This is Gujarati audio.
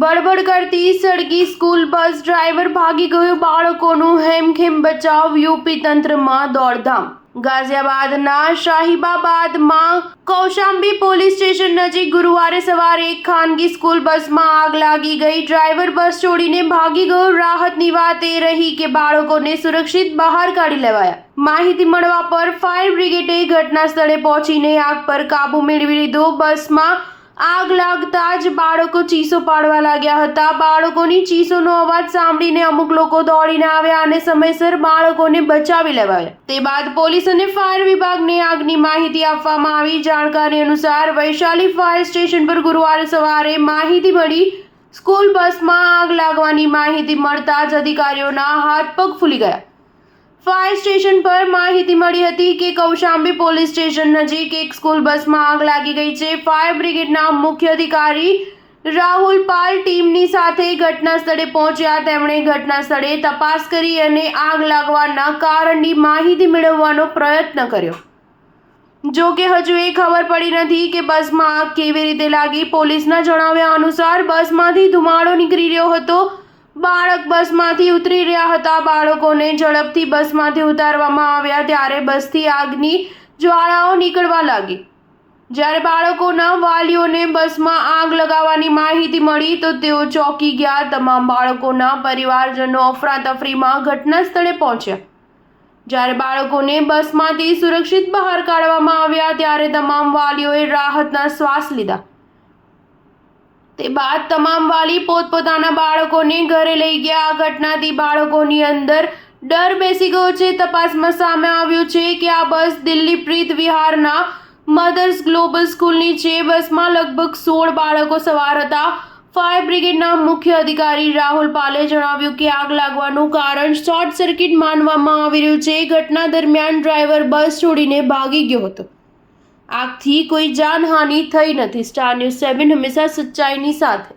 બડબડ કરતી સળગી સ્કૂલ બસ, ડ્રાઈવર ભાગી ગયો, બાળકોનું હેમખેમ બચાવ, યુપી તંત્રમાં દોડધામ। ગાઝિયાબાદના શાહીબાબાદમાં કૌશાંબી પોલીસ સ્ટેશન નજીક ગુરુવારે સવારે એક ખાનગી સ્કૂલ બસમાં આગ લાગી ગઈ। ડ્રાઈવર બસ છોડીને ભાગી ગયો। રાહતની વાત એ રહી કે બાળકોને સુરક્ષિત બહાર કાઢી લેવાયા। માહિતી મળવા પર ફાયર બ્રિગેડે ઘટના સ્થળે પહોંચીને આગ પર કાબુ મેળવી લીધો। બસમાં આગ લાગતા જ બાળકો ચીસો પાડવા લાગ્યા હતા। બાળકોની ચીસોનો અવાજ સાંભળીને અમુક લોકો દોડીને આવ્યા અને સમયસર બાળકોને બચાવી લેવાયા। તે બાદ પોલીસ અને ફાયર વિભાગને આગની માહિતી આપવામાં આવી। જાણકારી અનુસાર વૈશાલી ફાયર સ્ટેશન પર ગુરુવારે સવારે માહિતી મળી। સ્કૂલ બસમાં આગ લાગવાની માહિતી મળતા જ અધિકારીઓના હાથ પગ ફૂલી ગયા। ફાયર સ્ટેશન પર માહિતી મળી હતી કે કૌશાંબી પોલીસ સ્ટેશન નજીક એક સ્કૂલ બસમાં આગ લાગી ગઈ છે। ફાયર બ્રિગેડના મુખ્ય અધિકારી રાહુલ પાલ ટીમની સાથે ઘટના સ્થળે પહોંચ્યા। તેમણે ઘટના સ્થળે તપાસ કરી અને આગ લાગવાના કારણની માહિતી મેળવવાનો પ્રયત્ન કર્યો। જો કે હજુ એ ખબર પડી નથી કે બસમાં આગ કેવી રીતે લાગી। પોલીસના જણાવ્યા અનુસાર બસમાંથી ધુમાડો નીકળી રહ્યો હતો। બાળક બસમાંથી ઉતરી રહ્યા હતા। બાળકોને ઝડપથી બસમાંથી ઉતારવામાં આવ્યા ત્યારે બસથી આગની જ્વાળાઓ નીકળવા લાગી। જ્યારે બાળકોના વાલીઓને બસમાં આગ લગાવવાની માહિતી મળી તો તેઓ ચોંકી ગયા। તમામ બાળકોના પરિવારજનો અફરાતફરીમાં ઘટના સ્થળે પહોંચ્યા। જ્યારે બાળકોને બસમાંથી સુરક્ષિત બહાર કાઢવામાં આવ્યા ત્યારે તમામ વાલીઓએ રાહતના શ્વાસ લીધા। તે બાદ તમામ વાલી પોતપોતાના બાળકોને ઘરે લઈ ગયા। આ ઘટનાથી બાળકોની અંદર ડર બેસી ગયો છે। તપાસમાં સામે આવ્યું છે કે આ બસ દિલ્હી પ્રીત વિહારના મધર્સ ગ્લોબલ સ્કૂલની છે। બસમાં લગભગ 16 બાળકો સવાર હતા। ફાયર બ્રિગેડના મુખ્ય અધિકારી રાહુલ પાલે જણાવ્યું કે આગ લાગવાનું કારણ શોર્ટ સર્કિટ માનવામાં આવી રહ્યું છે। ઘટના દરમિયાન ડ્રાઈવર બસ છોડીને ભાગી ગયો હતો। આગથી કોઈ જાનહાનિ થઈ નથી। સ્ટાર ન્યૂઝ 7 હંમેશા સચ્ચાઈની સાથે।